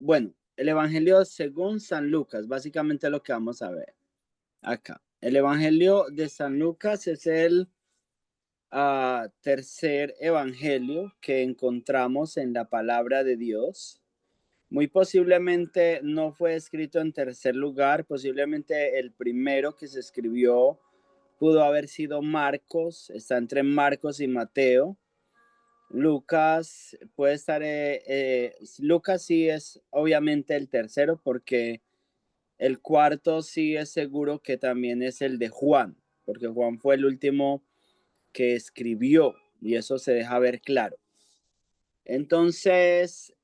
bueno, el Evangelio según San Lucas, básicamente lo que vamos a ver acá. El Evangelio de San Lucas es el tercer evangelio que encontramos en la palabra de Dios. Muy posiblemente no fue escrito en tercer lugar, posiblemente el primero que se escribió pudo haber sido Marcos, está entre Marcos y Mateo. Lucas puede estar, Lucas sí es obviamente el tercero porque el cuarto sí es seguro que también es el de Juan, porque Juan fue el último que escribió y eso se deja ver claro. Entonces,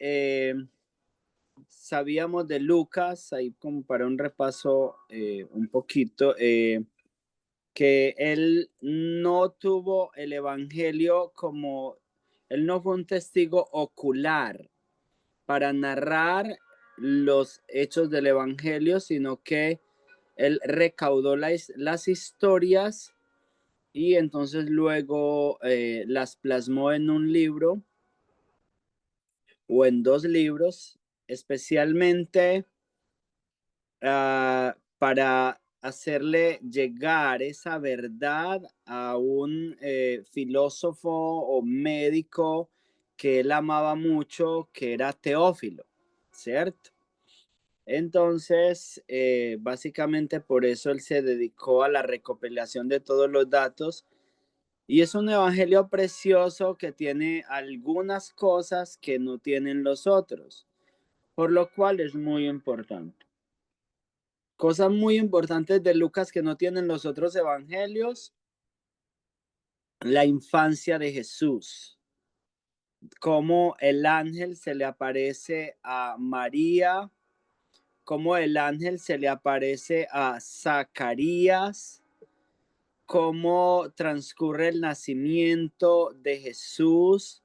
sabíamos de Lucas, ahí como para un repaso un poquito, que él no tuvo el evangelio como, él no fue un testigo ocular para narrar los hechos del evangelio, sino que él recaudó las historias y entonces luego las plasmó en un libro o en dos libros, especialmente para hacerle llegar esa verdad a un filósofo o médico que él amaba mucho, que era Teófilo, ¿cierto? Entonces, básicamente por eso él se dedicó a la recopilación de todos los datos y es un evangelio precioso que tiene algunas cosas que no tienen los otros, por lo cual es muy importante. Cosas muy importantes de Lucas que no tienen los otros evangelios: la infancia de Jesús, cómo el ángel se le aparece a María, cómo el ángel se le aparece a Zacarías, cómo transcurre el nacimiento de Jesús,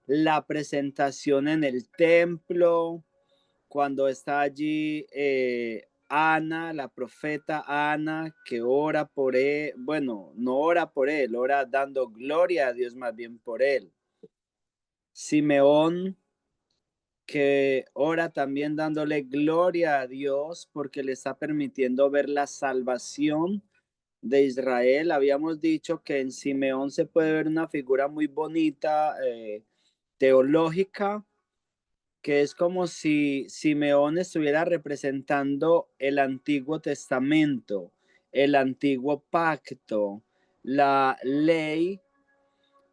la presentación en el templo, cuando está allí Ana, la profeta Ana, que ora por él, bueno, no ora por él, ora dando gloria a Dios más bien por él. Simeón, que ora también dándole gloria a Dios porque le está permitiendo ver la salvación de Israel. Habíamos dicho que en Simeón se puede ver una figura muy bonita, teológica, que es como si Simeón estuviera representando el Antiguo Testamento, el Antiguo Pacto, la ley,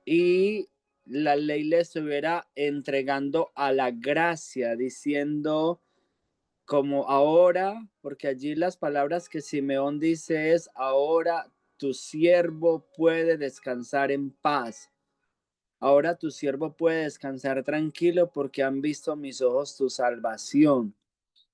y la ley le estuviera entregando a la gracia, diciendo como ahora, porque allí las palabras que Simeón dice es: ahora tu siervo puede descansar en paz. Ahora tu siervo puede descansar tranquilo porque han visto mis ojos tu salvación.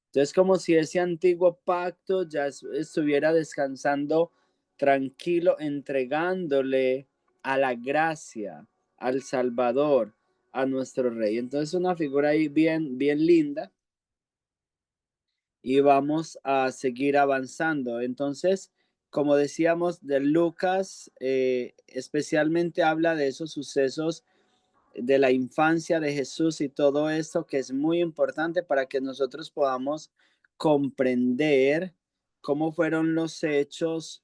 Entonces, como si ese antiguo pacto ya estuviera descansando tranquilo, entregándole a la gracia, al Salvador, a nuestro Rey. Entonces, una figura ahí bien, bien linda. Y vamos a seguir avanzando. Entonces, como decíamos, de Lucas, especialmente habla de esos sucesos de la infancia de Jesús y todo esto que es muy importante para que nosotros podamos comprender cómo fueron los hechos,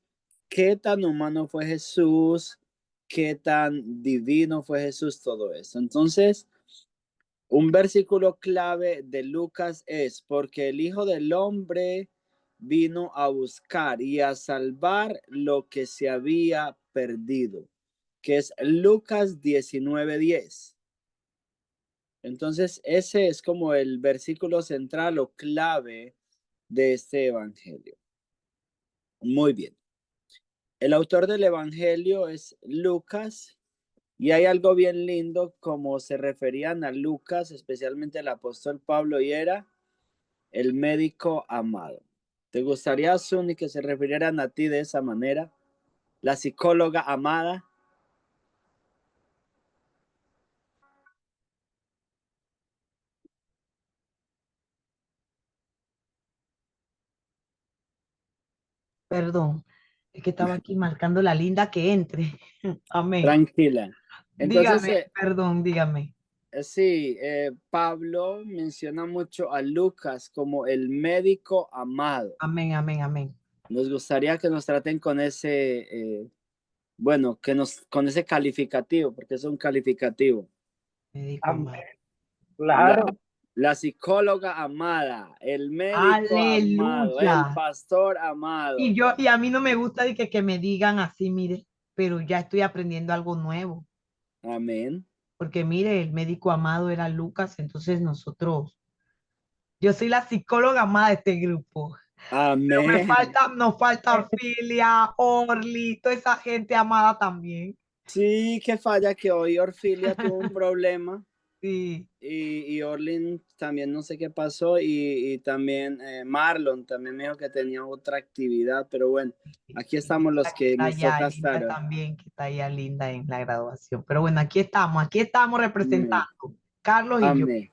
qué tan humano fue Jesús, qué tan divino fue Jesús, todo esto. Entonces, un versículo clave de Lucas es: porque el Hijo del Hombre vino a buscar y a salvar lo que se había perdido, que es Lucas 19:10. Entonces, ese es como el versículo central o clave de este evangelio. Muy bien. El autor del evangelio es Lucas y hay algo bien lindo como se referían a Lucas, especialmente el apóstol Pablo, y era el médico amado. ¿Te gustaría, Suni, que se refirieran a ti de esa manera? La psicóloga amada. Perdón, es que estaba aquí marcando la linda que entre. Amén. Tranquila. Entonces, Dígame, perdón, dígame. Sí, Pablo menciona mucho a Lucas como el médico amado. Amén, amén, amén. Nos gustaría que nos traten con ese, bueno, con ese calificativo, porque es un calificativo. Médico Amén. amado. La, Claro. la psicóloga amada, el médico amado, el Aleluya. pastor amado. Y a mí no me gusta de que me digan así, mire, pero ya estoy aprendiendo algo nuevo. Amén. Porque mire, el médico amado era Lucas, entonces yo soy la psicóloga amada de este grupo. Pero Amén. nos falta Orfilia, Orly, toda esa gente amada también. Sí, que falla que hoy Orfilia tuvo un problema. Sí. Y Orlin también no sé qué pasó y también Marlon también me dijo que tenía otra actividad, pero bueno, aquí estamos los que Está nos allá, toca Linda estar hoy. también, que está allá Linda en la graduación. Pero bueno, aquí estamos Amén, representando, Carlos y yo. amén,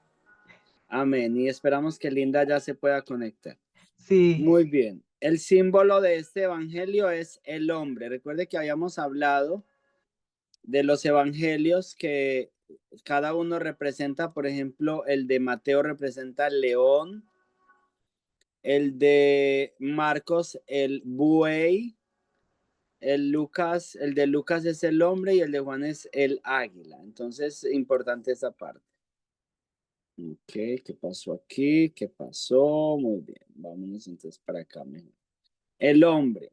amén. Y esperamos que Linda ya se pueda conectar. Sí, Muy bien. El símbolo de este evangelio es el hombre. Recuerde que habíamos hablado de los evangelios que cada uno representa, por ejemplo, el de Mateo representa el león, el de Marcos el buey, el de Lucas es el hombre y el de Juan es el águila. Entonces, importante esa parte. Ok, ¿qué pasó aquí? ¿Qué pasó? Muy bien, vámonos entonces para acá mejor. El hombre,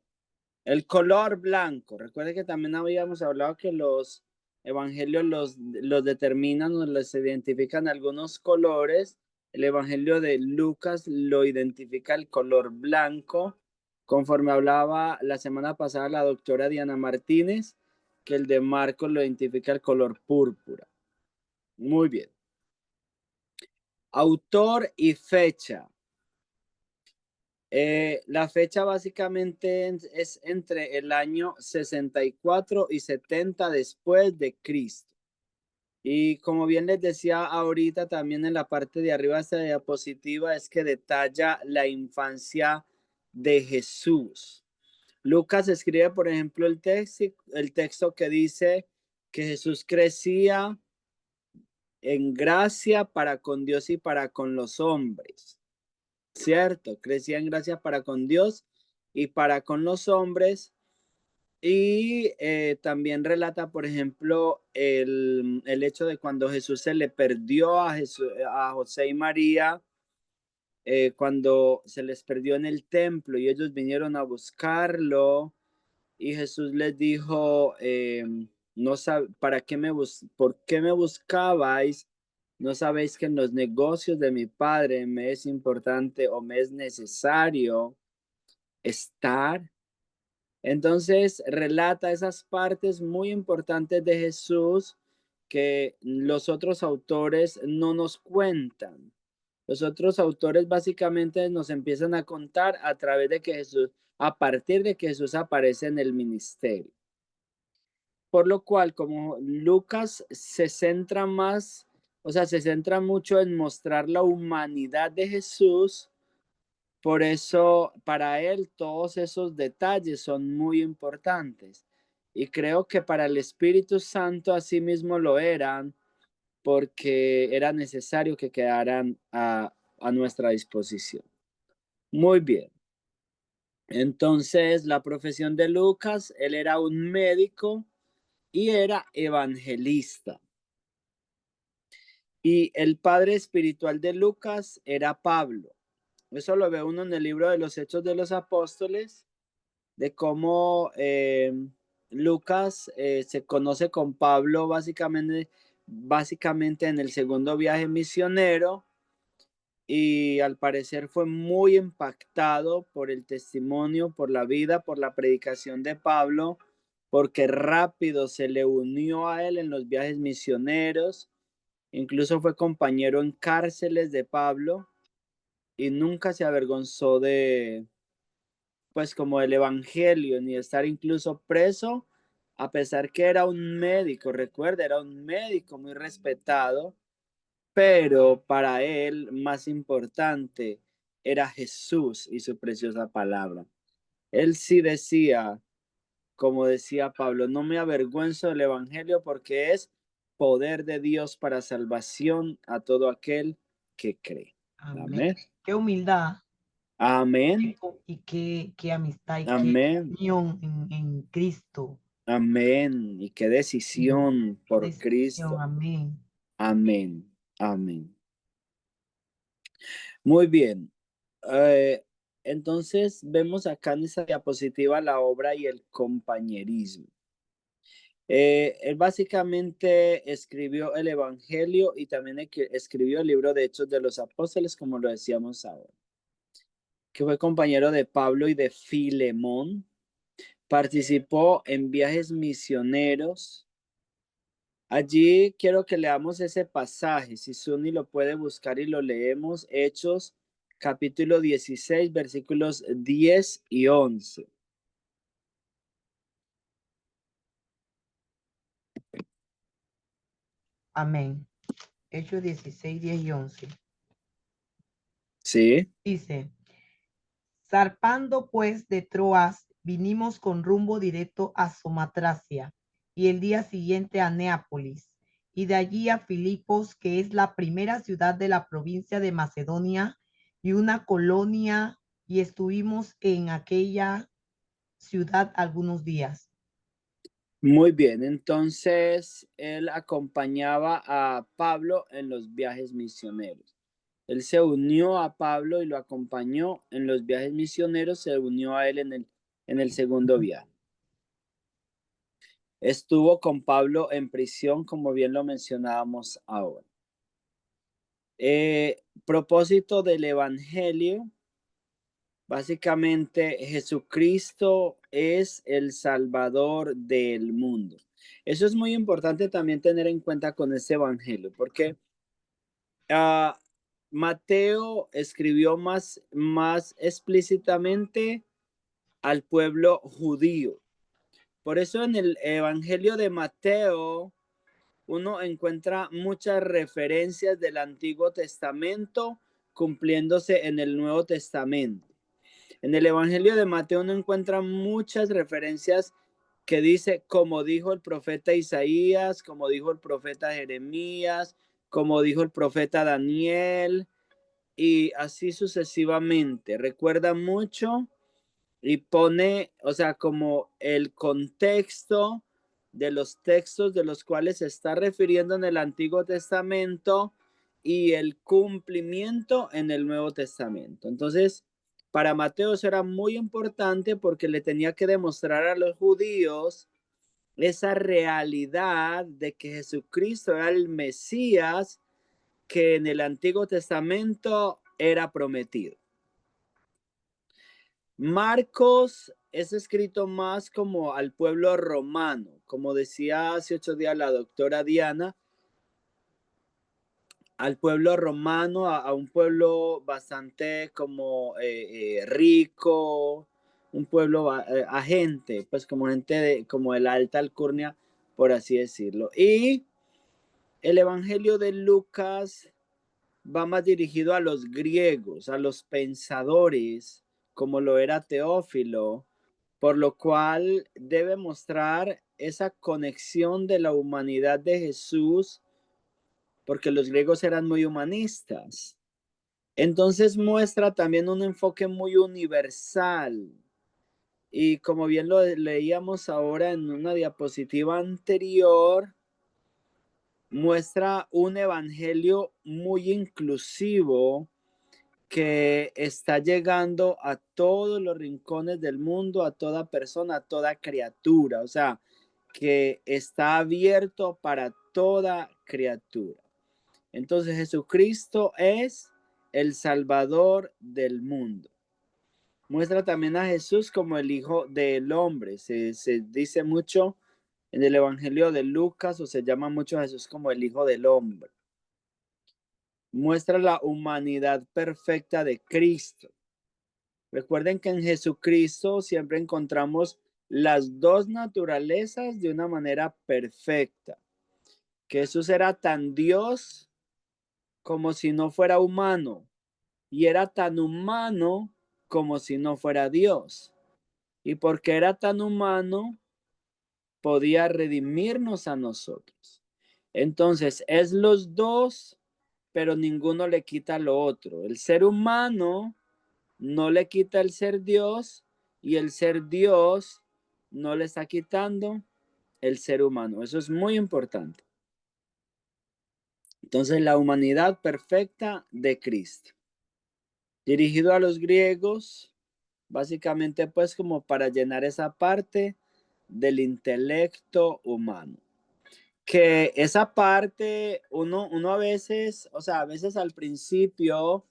el color blanco. Recuerde que también habíamos hablado que los evangelios los determinan o los identifican algunos colores. El evangelio de Lucas lo identifica el color blanco, conforme hablaba la semana pasada la doctora Diana Martínez, que el de Marcos lo identifica el color púrpura. Muy bien. Autor y fecha. La fecha básicamente es entre el año 64 y 70 después de Cristo. Y como bien les decía ahorita, también en la parte de arriba de esta diapositiva es que detalla la infancia de Jesús. Lucas escribe, por ejemplo, el texto que dice que Jesús crecía en gracia para con Dios y para con los hombres. Cierto, crecía en gracia para con Dios y para con los hombres. Y también relata, por ejemplo, el hecho de cuando Jesús se le perdió a José y María, cuando se les perdió en el templo y ellos vinieron a buscarlo y Jesús les dijo, no ¿para qué por qué me buscabais? ¿No sabéis que en los negocios de mi padre me es importante o me es necesario estar? Entonces relata esas partes muy importantes de Jesús que los otros autores no nos cuentan. Los otros autores básicamente nos empiezan a contar a través de que Jesús, a partir de que Jesús aparece en el ministerio. Por lo cual, como Lucas se centra más, o sea, se centra mucho en mostrar la humanidad de Jesús, por eso para él todos esos detalles son muy importantes. Y creo que para el Espíritu Santo asimismo lo eran, porque era necesario que quedaran a nuestra disposición. Muy bien. Entonces, la profesión de Lucas, él era un médico y era evangelista. Y el padre espiritual de Lucas era Pablo. Eso lo ve uno en el libro de los Hechos de los Apóstoles, de cómo Lucas se conoce con Pablo básicamente en el segundo viaje misionero y al parecer fue muy impactado por el testimonio, por la vida, por la predicación de Pablo, porque rápido se le unió a él en los viajes misioneros, incluso fue compañero en cárceles de Pablo y nunca se avergonzó de, pues como el evangelio, ni estar incluso preso, a pesar que era un médico, recuerda, era un médico muy respetado, pero para él más importante era Jesús y su preciosa palabra. Él sí decía, como decía Pablo, no me avergüenzo del evangelio porque es poder de Dios para salvación a todo aquel que cree. Amén. Amén. Qué humildad Amén. y qué amistad y qué Amén. unión en Cristo. Amén. Y qué decisión Qué por decisión. Cristo. Amén. Amén. Amén. Muy bien. Eh, entonces vemos acá en esa diapositiva la obra y el compañerismo. Él básicamente escribió el Evangelio y también escribió el libro de Hechos de los Apóstoles, como lo decíamos ahora, que fue compañero de Pablo y de Filemón. Participó en viajes misioneros. Allí quiero que leamos ese pasaje. Si Suni lo puede buscar y lo leemos. Hechos capítulo 16, versículos 10 y 11. Amén. Hechos 16, 10 y 11. Sí. Dice, zarpando pues de Troas, vinimos con rumbo directo a Somatracia y el día siguiente a Neápolis y de allí a Filipos, que es la primera ciudad de la provincia de Macedonia y una colonia, y estuvimos en aquella ciudad algunos días. Muy bien. Entonces, él acompañaba a Pablo en los viajes misioneros. Él se unió a Pablo y lo acompañó en los viajes misioneros, se unió a él en el segundo viaje. Estuvo con Pablo en prisión, como bien lo mencionábamos ahora. Propósito del Evangelio, básicamente Jesucristo es el Salvador del mundo. Eso es muy importante también tener en cuenta con este Evangelio, porque Mateo escribió más explícitamente al pueblo judío. Por eso en el Evangelio de Mateo uno encuentra muchas referencias del Antiguo Testamento cumpliéndose en el Nuevo Testamento. En el Evangelio de Mateo uno encuentra muchas referencias que dice, como dijo el profeta Isaías, como dijo el profeta Jeremías, como dijo el profeta Daniel, y así sucesivamente. Recuerda mucho y pone, o sea, como el contexto de los textos de los cuales se está refiriendo en el Antiguo Testamento y el cumplimiento en el Nuevo Testamento. Entonces, para Mateo eso era muy importante porque le tenía que demostrar a los judíos esa realidad de que Jesucristo era el Mesías que en el Antiguo Testamento era prometido. Marcos es escrito más como al pueblo romano, como decía hace 8 días la doctora Diana, al pueblo romano, a un pueblo bastante como rico, un pueblo a gente, pues como gente como de la alta alcurnia, por así decirlo. Y el Evangelio de Lucas va más dirigido a los griegos, a los pensadores, como lo era Teófilo, por lo cual debe mostrar esa conexión de la humanidad de Jesús, porque los griegos eran muy humanistas. Entonces muestra también un enfoque muy universal. Y como bien lo leíamos ahora en una diapositiva anterior, muestra un evangelio muy inclusivo que está llegando a todos los rincones del mundo, a toda persona, a toda criatura, o sea, que está abierto para toda criatura. Entonces Jesucristo es el Salvador del mundo. Muestra también a Jesús como el Hijo del Hombre. Se dice mucho en el Evangelio de Lucas, o se llama mucho a Jesús como el Hijo del Hombre. Muestra la humanidad perfecta de Cristo. Recuerden que en Jesucristo siempre encontramos las dos naturalezas de una manera perfecta. Que Jesús era tan Dios como si no fuera humano, y era tan humano como si no fuera Dios. Y porque era tan humano, podía redimirnos a nosotros. Entonces, es los dos, pero ninguno le quita lo otro. El ser humano no le quita el ser Dios y el ser Dios no le está quitando el ser humano. Eso es muy importante. Entonces, la humanidad perfecta de Cristo. Dirigido a los griegos, básicamente pues como para llenar esa parte del intelecto humano. Que esa parte uno a veces, o sea, a veces al principio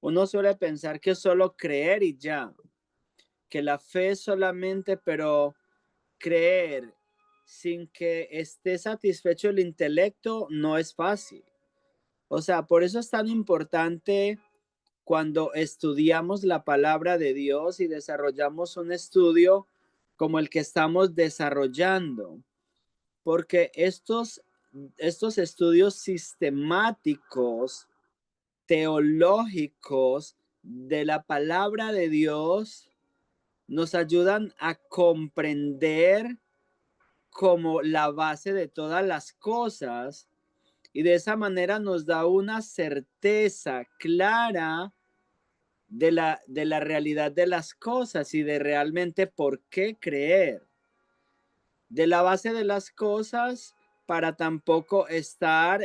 uno suele pensar que es solo creer y ya, que la fe es solamente, pero creer sin que esté satisfecho el intelecto no es fácil. O sea, por eso es tan importante cuando estudiamos la palabra de Dios y desarrollamos un estudio como el que estamos desarrollando, porque estos estudios sistemáticos, teológicos de la palabra de Dios nos ayudan a comprender como la base de todas las cosas y de esa manera nos da una certeza clara de la realidad de las cosas y de realmente por qué creer. De la base de las cosas para tampoco estar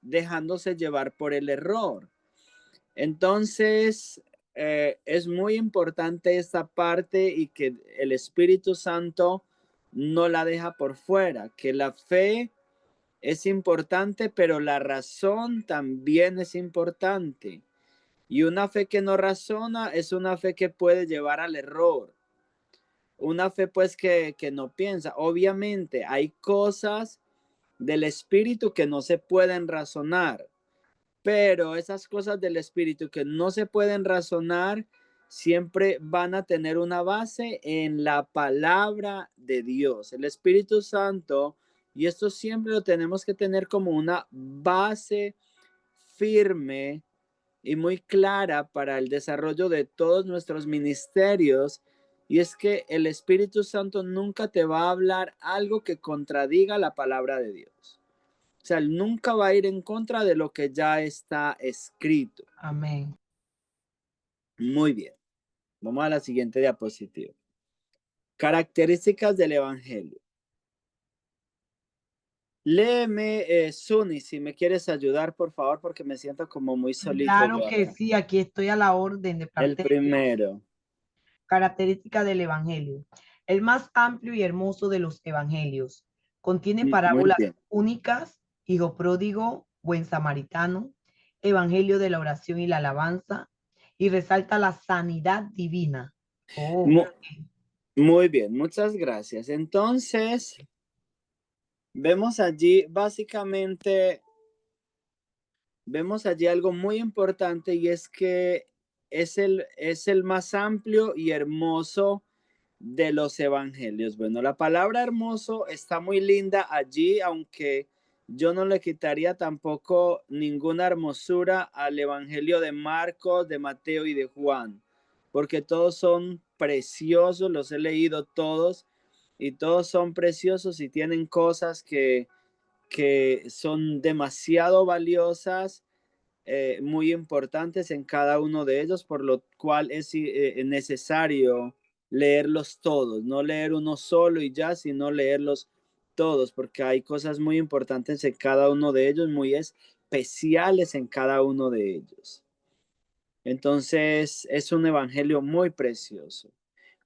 dejándose llevar por el error. Entonces, es muy importante esta parte y que el Espíritu Santo no la deja por fuera, que la fe es importante, pero la razón también es importante. Y una fe que no razona es una fe que puede llevar al error. Una fe pues que no piensa. Obviamente hay cosas del espíritu que no se pueden razonar, pero esas cosas del espíritu que no se pueden razonar siempre van a tener una base en la palabra de Dios. El Espíritu Santo, y esto siempre lo tenemos que tener como una base firme y muy clara para el desarrollo de todos nuestros ministerios. Y es que el Espíritu Santo nunca te va a hablar algo que contradiga la palabra de Dios. O sea, él nunca va a ir en contra de lo que ya está escrito. Amén. Muy bien. Vamos a la siguiente diapositiva. Características del Evangelio. Léeme, Suni, si me quieres ayudar, por favor, porque me siento como muy solito Claro yo que acá. sí, aquí estoy a la orden de El parte de Dios. primero. Característica del Evangelio. El más amplio y hermoso de los Evangelios. Contiene Muy parábolas bien. únicas, hijo pródigo, buen samaritano, Evangelio de la oración y la alabanza, y resalta la sanidad divina. Oh, Mu- Muy bien, muchas gracias. Entonces, vemos allí básicamente, vemos allí algo muy importante y es que es el más amplio y hermoso de los evangelios. Bueno, la palabra hermoso está muy linda allí, aunque yo no le quitaría tampoco ninguna hermosura al evangelio de Marcos, de Mateo y de Juan, porque todos son preciosos, los he leído todos y todos son preciosos y tienen cosas que son demasiado valiosas, muy importantes en cada uno de ellos, por lo cual es necesario leerlos todos, no leer uno solo y ya, sino leerlos todos, porque hay cosas muy importantes en cada uno de ellos, muy especiales en cada uno de ellos. Entonces, es un evangelio muy precioso.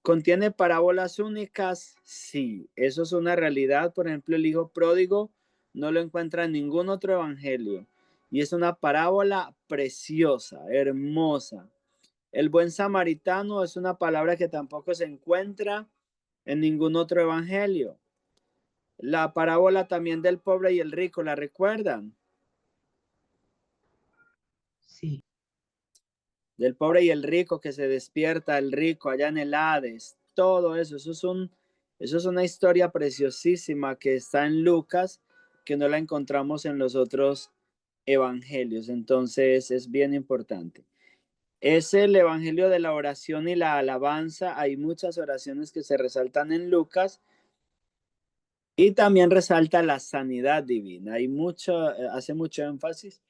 ¿Contiene parábolas únicas? Sí, eso es una realidad. Por ejemplo, el hijo pródigo no lo encuentra en ningún otro evangelio. Y es una parábola preciosa, hermosa. El buen samaritano es una palabra que tampoco se encuentra en ningún otro evangelio. La parábola también del pobre y el rico, ¿la recuerdan? sí. Del pobre y el rico que se despierta, el rico allá en el Hades, todo eso, eso es una historia preciosísima que está en Lucas, que no la encontramos en los otros evangelios, entonces es bien importante. Es el evangelio de la oración y la alabanza, hay muchas oraciones que se resaltan en Lucas, Y también resalta la sanidad divina. Hay mucho, hace mucho énfasis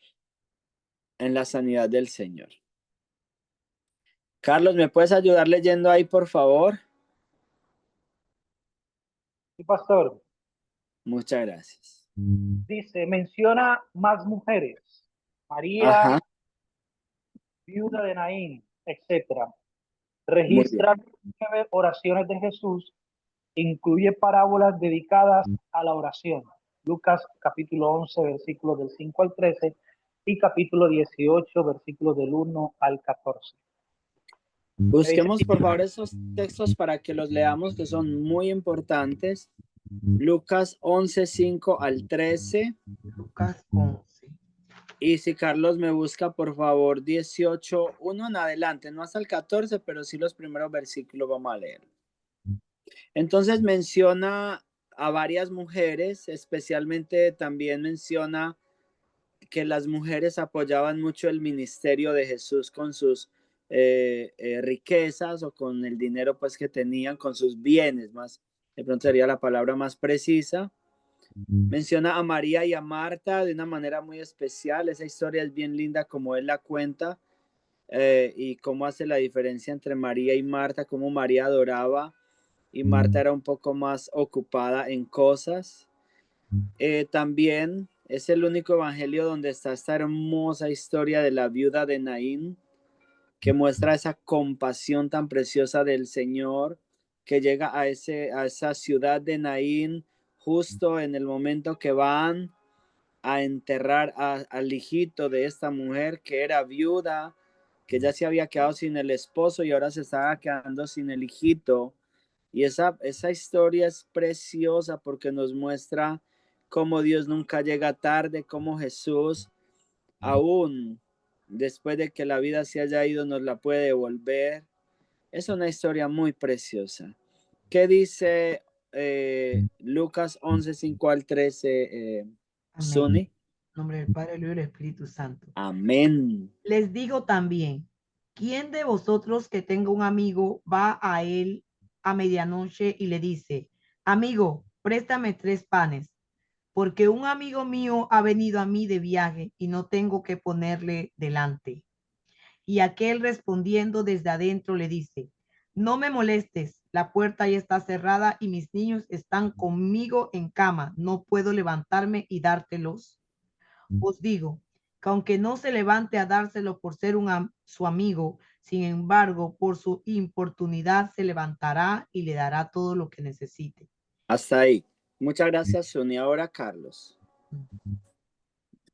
en la sanidad del Señor. Carlos, ¿me puedes ayudar leyendo ahí, por favor? Y pastor, Muchas gracias. dice, menciona más mujeres, María, Ajá, viuda de Naín, etcétera. muy bien. Registra 9 oraciones de Jesús, incluye parábolas dedicadas a la oración. Lucas capítulo 11, versículos del 5 al 13 y capítulo 18, versículos del 1 al 14. Dice, Busquemos, por favor, esos textos para que los leamos, que son muy importantes. Lucas 11, 5 al 13. Lucas 11. Y si Carlos me busca, por favor, 18, 1 en adelante, no hasta el 14, pero sí los primeros versículos vamos a leer. Entonces menciona a varias mujeres, especialmente también menciona que las mujeres apoyaban mucho el ministerio de Jesús con sus riquezas o con el dinero pues que tenían, con sus bienes, más de pronto sería la palabra más precisa. Menciona a María y a Marta de una manera muy especial. Esa historia es bien linda como él la cuenta, y cómo hace la diferencia entre María y Marta, cómo María adoraba y Marta era un poco más ocupada en cosas. También es el único evangelio donde está esta hermosa historia de la viuda de Naín, que muestra esa compasión tan preciosa del Señor, que llega a esa ciudad de Naín justo en el momento que van a enterrar al hijito de esta mujer que era viuda, que ya se había quedado sin el esposo y ahora se estaba quedando sin el hijito. Y esa historia es preciosa porque nos muestra cómo Dios nunca llega tarde, cómo Jesús, aún después de que la vida se haya ido, nos la puede devolver. Es una historia muy preciosa. ¿Qué dice Lucas 11, 5 al 13, Amén. Suni? En nombre del Padre, del Hijo y del Espíritu Santo. Amén. Les digo también, ¿quién de vosotros que tenga un amigo va a él a medianoche y le dice, amigo, préstame 3 panes, porque un amigo mío ha venido a mí de viaje y no tengo que ponerle delante? Y aquel respondiendo desde adentro le dice, no me molestes, la puerta ya está cerrada y mis niños están conmigo en cama, no puedo levantarme y dártelos. Os digo que aunque no se levante a dárselo por ser su amigo, sin embargo, por su importunidad se levantará y le dará todo lo que necesite. Hasta ahí. Muchas gracias, Suni. Ahora Carlos.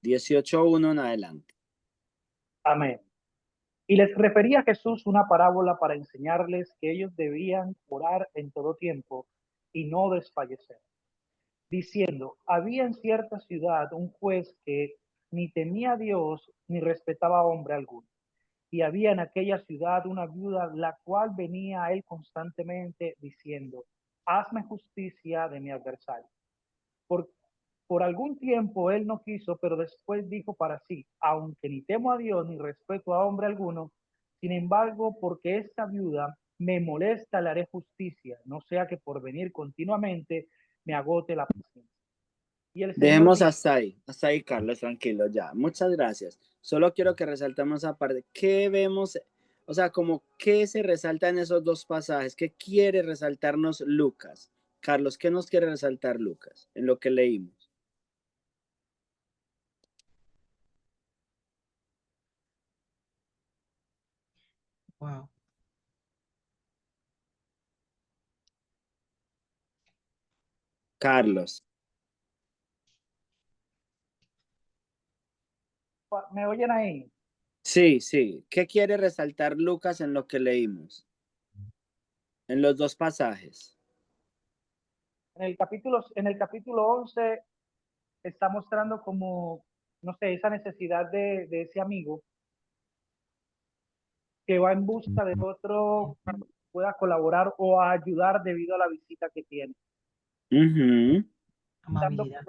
18:1 en adelante. amén. Y les refería a Jesús una parábola para enseñarles que ellos debían orar en todo tiempo y no desfallecer, diciendo, había en cierta ciudad un juez que ni temía a Dios ni respetaba a hombre alguno. Y había en aquella ciudad una viuda, la cual venía a él constantemente diciendo, hazme justicia de mi adversario. Por, por algún tiempo él no quiso, pero después dijo para sí, aunque ni temo a Dios ni respeto a hombre alguno, sin embargo, porque esta viuda me molesta, le haré justicia, no sea que por venir continuamente me agote la paciencia. Y el Señor Dejemos dijo, hasta ahí, Carlos, tranquilo, ya. Muchas gracias. Solo quiero que resaltemos aparte, ¿qué vemos? O sea, como qué se resalta en esos dos pasajes, ¿qué quiere resaltarnos Lucas? Carlos, ¿qué nos quiere resaltar Lucas en lo que leímos? Wow. Carlos. ¿me oyen ahí? Sí, sí. ¿Qué quiere resaltar Lucas en lo que leímos? En los dos pasajes. En el capítulo 11 está mostrando como, no sé, esa necesidad de ese amigo que va en busca de otro que pueda colaborar o ayudar debido a la visita que tiene. Ujú. Amabilidad.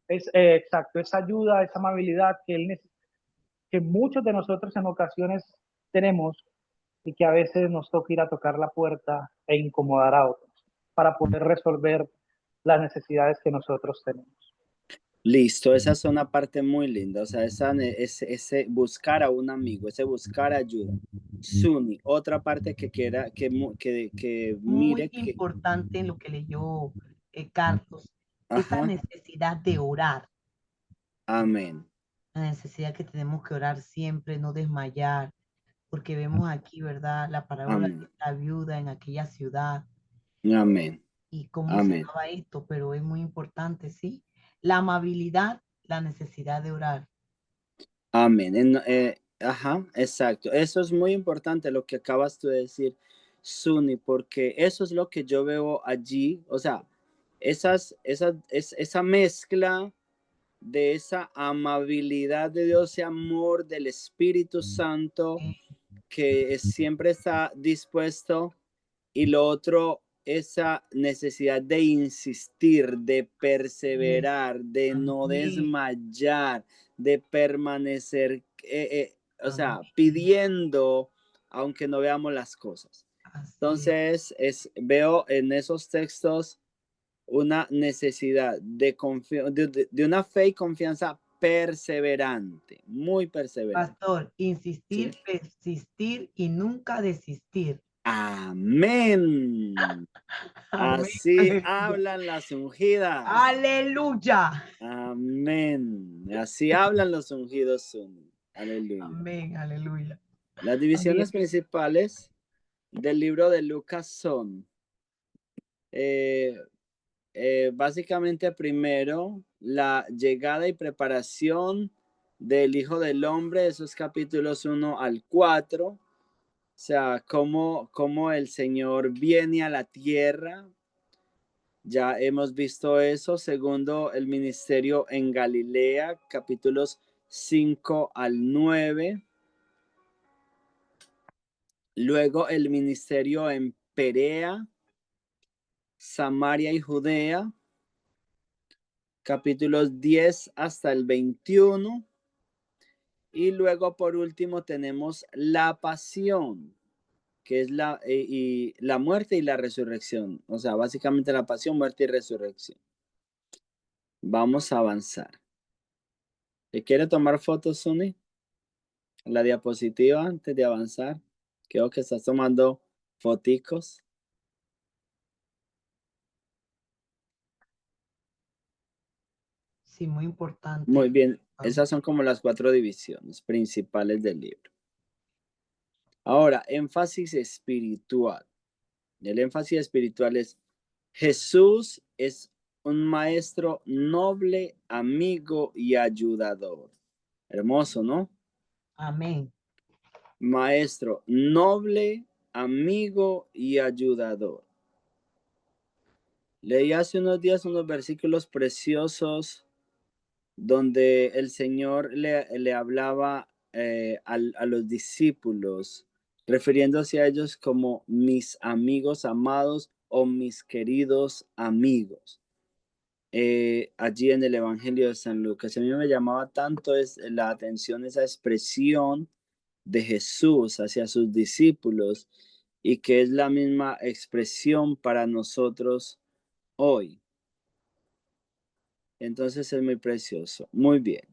Es exacto, esa ayuda, esa amabilidad que muchos de nosotros en ocasiones tenemos y que a veces nos toca ir a tocar la puerta e incomodar a otros para poder resolver las necesidades que nosotros tenemos. Listo, esa es una parte muy linda, o sea, ese buscar a un amigo, ese buscar ayuda. Suni, otra parte que quiera, que Muy mire que, importante en lo que leyó Carlos, esa ajá, necesidad de orar, amén, la necesidad que tenemos que orar siempre, no desmayar, porque vemos aquí, ¿verdad? La parábola de amén, la viuda en aquella ciudad amén, y cómo se amén, daba esto, pero es muy importante, ¿sí? La amabilidad, la necesidad de orar. amén. Ajá, exacto. Eso es muy importante lo que acabas tú de decir, Suni, porque eso es lo que yo veo allí, o sea, esa mezcla de esa amabilidad de Dios, ese amor del Espíritu Santo Eh, que siempre está dispuesto, y lo otro, esa necesidad de insistir, de eh, perseverar, de no amén, desmayar, de permanecer, o amén. sea, pidiendo aunque no veamos las cosas. Así es, Entonces, veo en esos textos una necesidad de una fe y confianza perseverante, muy perseverante. pastor, ¿Sí? insistir, persistir y nunca desistir. Amén. Amén, Así aleluya. hablan las ungidas. Aleluya. Amén. Así hablan los ungidos son. Aleluya. Amén, aleluya. Las Amén. divisiones principales del libro de Lucas son, eh, básicamente, primero, la llegada y preparación del Hijo del Hombre, esos capítulos 1 al 4. O sea, cómo el Señor viene a la tierra. Ya hemos visto eso. Segundo, el ministerio en Galilea, capítulos 5 al 9. Luego el ministerio en Perea, Samaria y Judea, capítulos 10 hasta el 21. Y luego, por último, tenemos la pasión, que es la muerte y la resurrección. O sea, básicamente la pasión, muerte y resurrección. Vamos a avanzar. ¿Te quiere tomar fotos, Suni? La diapositiva antes de avanzar. Creo que estás tomando foticos. Sí, muy importante. Muy bien. Ah, Esas son como las 4 divisiones principales del libro. Ahora, énfasis espiritual. El énfasis espiritual es: Jesús es un maestro noble, amigo y ayudador. Hermoso, ¿no? amén. Maestro noble, amigo y ayudador. Leí hace unos días unos versículos preciosos donde el Señor le hablaba a los discípulos, refiriéndose a ellos como mis amigos amados o mis queridos amigos. Allí en el Evangelio de San Lucas, a mí me llamaba tanto la atención esa expresión de Jesús hacia sus discípulos, y que es la misma expresión para nosotros hoy. Entonces es muy precioso. Muy bien.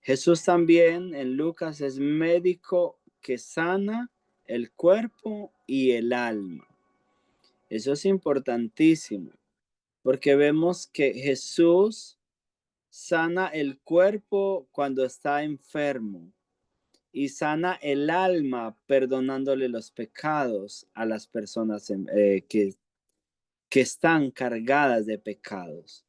Jesús también en Lucas es médico que sana el cuerpo y el alma. Eso es importantísimo, porque vemos que Jesús sana el cuerpo cuando está enfermo y sana el alma perdonándole los pecados a las personas que están cargadas de pecados.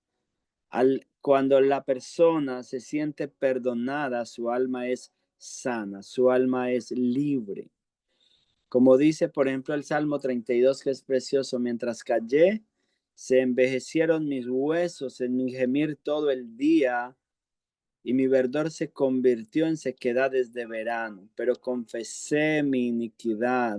Cuando la persona se siente perdonada, su alma es sana, su alma es libre. Como dice, por ejemplo, el Salmo 32, que es precioso: mientras callé, se envejecieron mis huesos en mi gemir todo el día, y mi verdor se convirtió en sequedades de verano. Pero confesé mi iniquidad,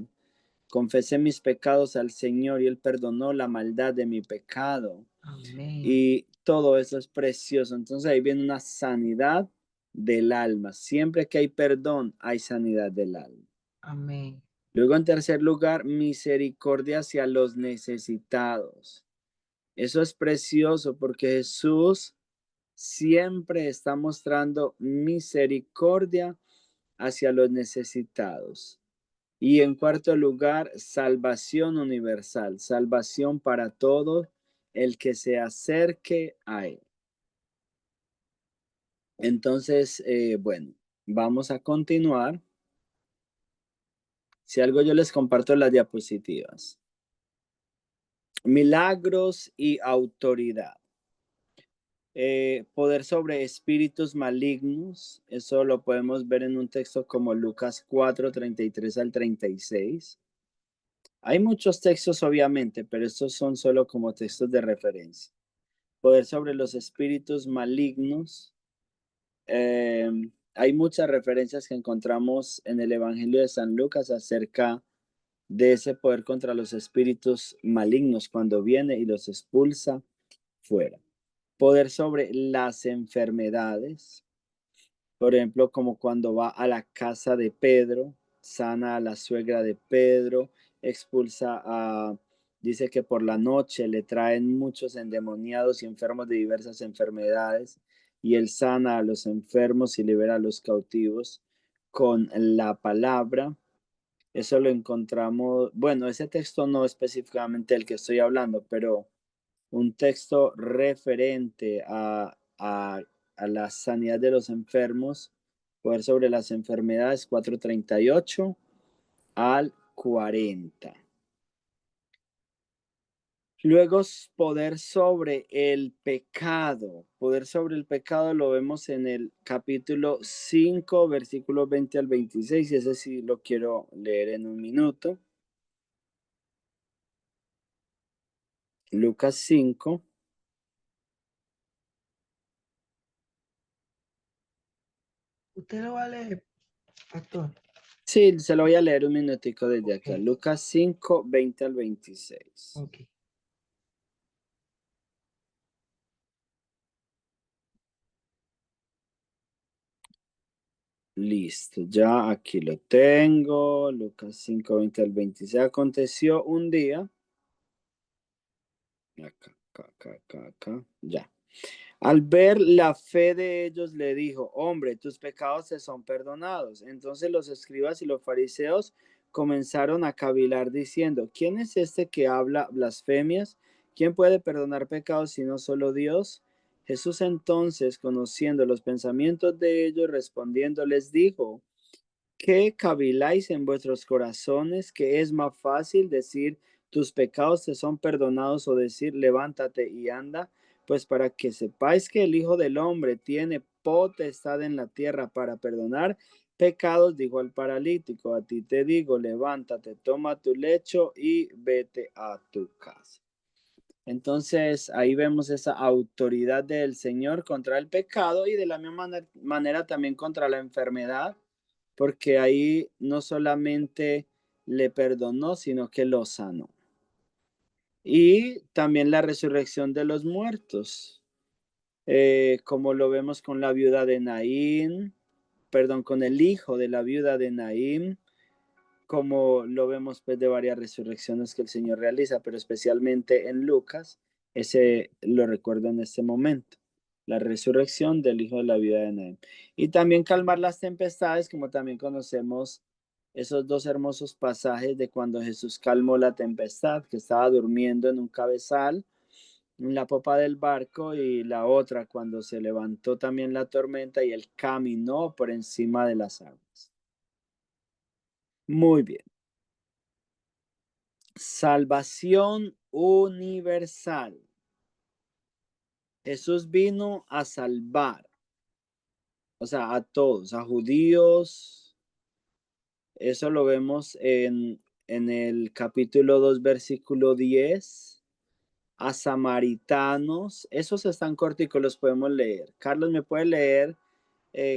confesé mis pecados al Señor, y Él perdonó la maldad de mi pecado. Amén. Y todo eso es precioso. Entonces ahí viene una sanidad del alma. Siempre que hay perdón, hay sanidad del alma. Amén. Luego, en tercer lugar, misericordia hacia los necesitados. Eso es precioso porque Jesús siempre está mostrando misericordia hacia los necesitados. Y en cuarto lugar, salvación universal, salvación para todo el que se acerque a Él. Entonces, bueno, vamos a continuar. Si algo yo les comparto las diapositivas. Milagros y autoridad. Poder sobre espíritus malignos, eso lo podemos ver en un texto como Lucas 4, 33 al 36. Hay muchos textos obviamente, pero estos son solo como textos de referencia. Poder sobre los espíritus malignos. Hay muchas referencias que encontramos en el Evangelio de San Lucas acerca de ese poder contra los espíritus malignos cuando viene y los expulsa fuera. Poder sobre las enfermedades, por ejemplo, como cuando va a la casa de Pedro, sana a la suegra de Pedro, expulsa a, dice que por la noche le traen muchos endemoniados y enfermos de diversas enfermedades, y él sana a los enfermos y libera a los cautivos con la palabra. Eso lo encontramos, bueno, ese texto no específicamente el que estoy hablando, pero un texto referente a la sanidad de los enfermos, poder sobre las enfermedades 438 al 40. Luego, poder sobre el pecado. Poder sobre el pecado lo vemos en el capítulo 5, versículos 20 al 26, y ese sí lo quiero leer en un minuto. Lucas 5. ¿Usted lo va a leer, pastor? Sí, se lo voy a leer un minutico desde acá. Ok. Lucas 5, 20 al 26. Ok. Listo, ya aquí lo tengo. Lucas 5, 20 al 26. Aconteció un día. Acá. Ya. Al ver la fe de ellos, le dijo: hombre, tus pecados te son perdonados. Entonces los escribas y los fariseos comenzaron a cavilar diciendo: ¿quién es este que habla blasfemias? ¿Quién puede perdonar pecados sino solo Dios? Jesús entonces, conociendo los pensamientos de ellos, respondiendo, les dijo: ¿qué caviláis en vuestros corazones? ¿Que es más fácil decir tus pecados te son perdonados o decir levántate y anda? Pues para que sepáis que el Hijo del Hombre tiene potestad en la tierra para perdonar pecados, dijo al paralítico: a ti te digo, levántate, toma tu lecho y vete a tu casa. Entonces ahí vemos esa autoridad del Señor contra el pecado y de la misma manera también contra la enfermedad, porque ahí no solamente le perdonó, sino que lo sanó. Y también la resurrección de los muertos, como lo vemos con la viuda de Naín, perdón, con el hijo de la viuda de Naín, como lo vemos pues de varias resurrecciones que el Señor realiza, pero especialmente en Lucas, ese lo recuerdo en este momento, la resurrección del hijo de la viuda de Naín. Y también calmar las tempestades, como también conocemos esos dos hermosos pasajes de cuando Jesús calmó la tempestad, que estaba durmiendo en un cabezal, en la popa del barco, y la otra cuando se levantó también la tormenta y él caminó por encima de las aguas. Muy bien. Salvación universal. Jesús vino a salvar, o sea, a todos, a judíos. Eso lo vemos en el capítulo 2, versículo 10. A samaritanos. Esos están corticos, los podemos leer. Carlos, ¿me puede leer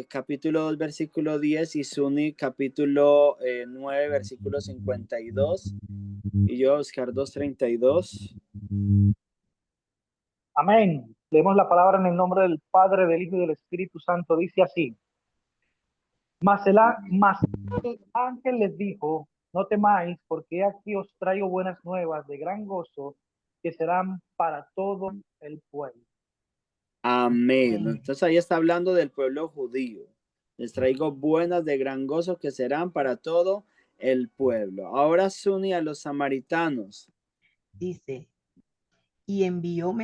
capítulo 2, versículo 10 y Suni capítulo 9, versículo 52? Y yo, Oscar 2, 32. Amén. Leemos la palabra en el nombre del Padre, del Hijo y del Espíritu Santo. Dice así: mas el ángel les dijo: no temáis, porque aquí os traigo buenas nuevas de gran gozo, que serán para todo el pueblo. Amén. Amén. Entonces ahí está hablando del pueblo judío. Les traigo buenas de gran gozo que serán para todo el pueblo. Ahora se une a los samaritanos. Dice, y envió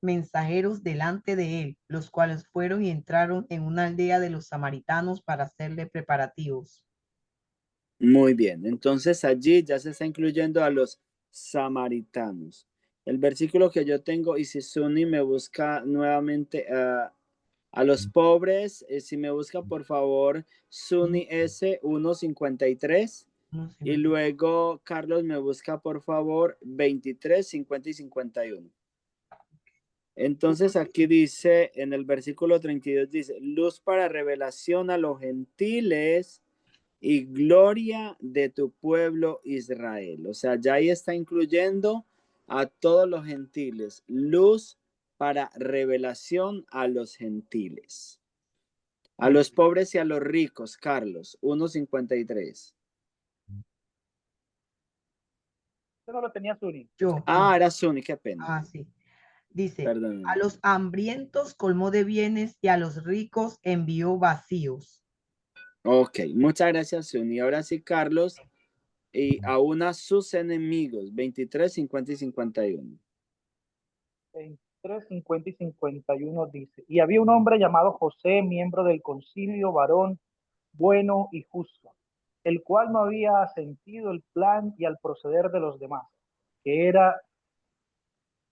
mensajeros delante de él, los cuales fueron y entraron en una aldea de los samaritanos para hacerle preparativos. Muy bien. Entonces allí ya se está incluyendo a los samaritanos. El versículo que yo tengo, y si Suni me busca nuevamente a los pobres, si me busca por favor Suni S 1:53. No sé, Y luego Carlos me busca por favor 23, 50 y 51. Entonces aquí dice en el versículo 32, dice, luz para revelación a los gentiles y gloria de tu pueblo Israel. O sea, ya ahí está incluyendo a todos los gentiles. Luz para revelación a los gentiles. A los pobres y a los ricos, Carlos, 1:53. Usted no lo tenía, Suri. yo. Era Suni, qué pena. Sí. Dice, Perdón. a los hambrientos colmó de bienes y a los ricos envió vacíos. Ok, muchas gracias, Suni. Ahora sí, Carlos, y aún a sus enemigos, 23, 50 y 51. 23, 50 y 51 dice, y había un hombre llamado José, miembro del concilio, varón bueno y justo, el cual no había sentido el plan y al proceder de los demás, que era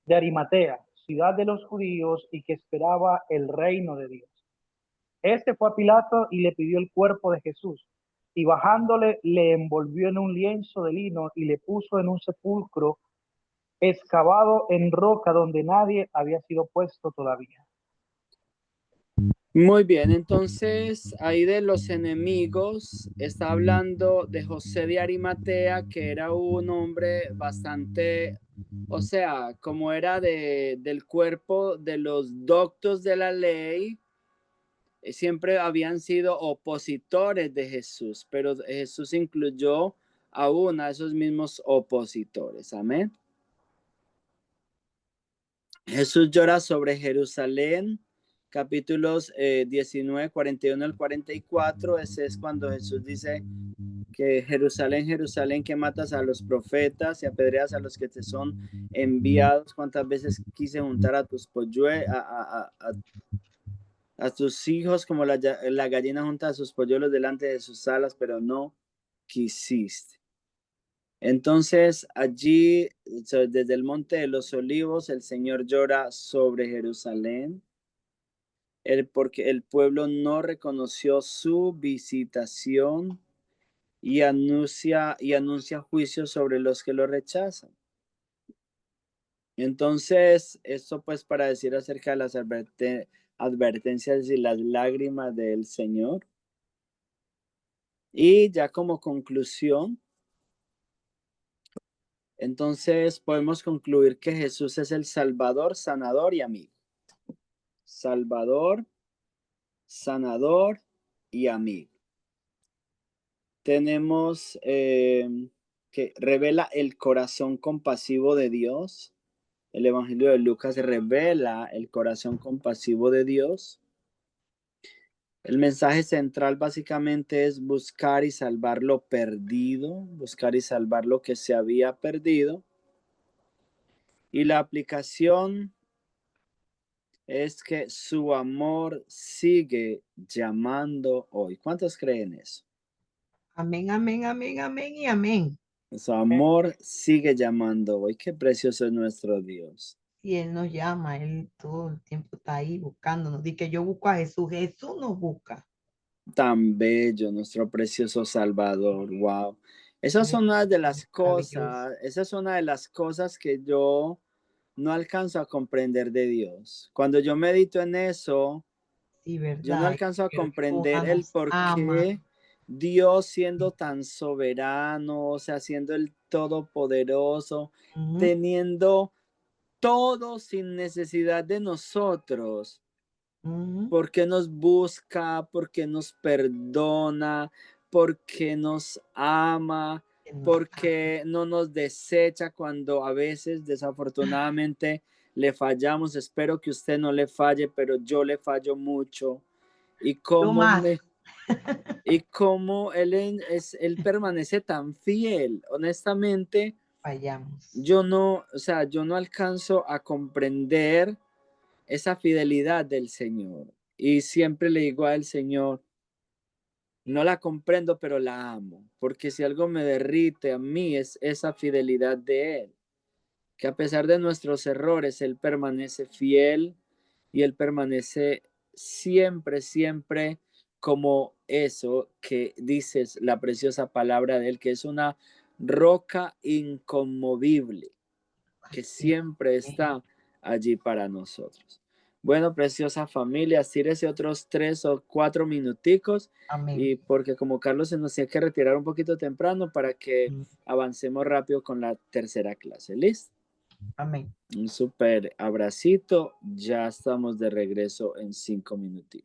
de Arimatea, ciudad de los judíos, y que esperaba el reino de Dios. Este fue a Pilato y le pidió el cuerpo de Jesús, y bajándole le envolvió en un lienzo de lino y le puso en un sepulcro excavado en roca donde nadie había sido puesto todavía. Muy bien, entonces ahí de los enemigos está hablando de José de Arimatea, que era un hombre bastante, o sea, como era del cuerpo de los doctos de la ley, siempre habían sido opositores de Jesús, pero Jesús incluyó aún a esos mismos opositores. Amén. Jesús llora sobre Jerusalén, capítulos 19, 41 al 44. Ese es cuando Jesús dice que Jerusalén, Jerusalén, que matas a los profetas y apedreas a los que te son enviados. ¿Cuántas veces quise juntar a tus polluelos, a tus hijos como la gallina junta a sus polluelos delante de sus alas, pero no quisiste? Entonces allí, desde el monte de los olivos, el Señor llora sobre Jerusalén, porque el pueblo no reconoció su visitación y anuncia juicio sobre los que lo rechazan. Entonces, esto pues para decir acerca de las advertencias y las lágrimas del Señor. Y ya como conclusión, entonces podemos concluir que Jesús es el Salvador, sanador y amigo. Salvador, sanador y amigo. Tenemos que revela el corazón compasivo de Dios. El Evangelio de Lucas revela el corazón compasivo de Dios. El mensaje central básicamente es buscar y salvar lo perdido, buscar y salvar lo que se había perdido. Y la aplicación es que su amor sigue llamando hoy. ¿Cuántos creen eso? Amén, amén, amén, amén y amén. Su amor sigue llamando hoy. Qué precioso es nuestro Dios. Y Él nos llama, Él todo el tiempo está ahí buscándonos. Dice que yo busco a Jesús, Jesús nos busca. Tan bello, nuestro precioso Salvador. Wow. Esas Él es son una de las maravilloso. cosas, esa es una de las cosas que yo no alcanzo a comprender de Dios. Cuando yo medito en eso, Sí, yo no verdad. alcanzo a Él perdona, comprender el nos por ama. qué Dios siendo tan soberano, o sea, siendo el todopoderoso, Ujú, teniendo todo sin necesidad de nosotros, ujú. porque nos busca, porque nos perdona, porque nos ama, porque no nos desecha cuando a veces desafortunadamente le fallamos. Espero que usted no le falle, pero yo le fallo mucho. Y cómo él permanece tan fiel. Honestamente, Fallamos. yo no alcanzo a comprender esa fidelidad del Señor. Y siempre le digo al Señor, no la comprendo, pero la amo, porque si algo me derrite a mí es esa fidelidad de Él, que a pesar de nuestros errores, Él permanece fiel y Él permanece siempre, siempre como eso que dices, la preciosa palabra de Él, que es una roca inconmovible, que siempre está allí para nosotros. Bueno, preciosa familia, tírese otros 3 o 4 minuticos Amén. y porque como Carlos se nos tiene que retirar un poquito temprano para que avancemos rápido con la tercera clase. ¿Listo? Amén. Un súper abracito. Ya estamos de regreso en 5 minutitos.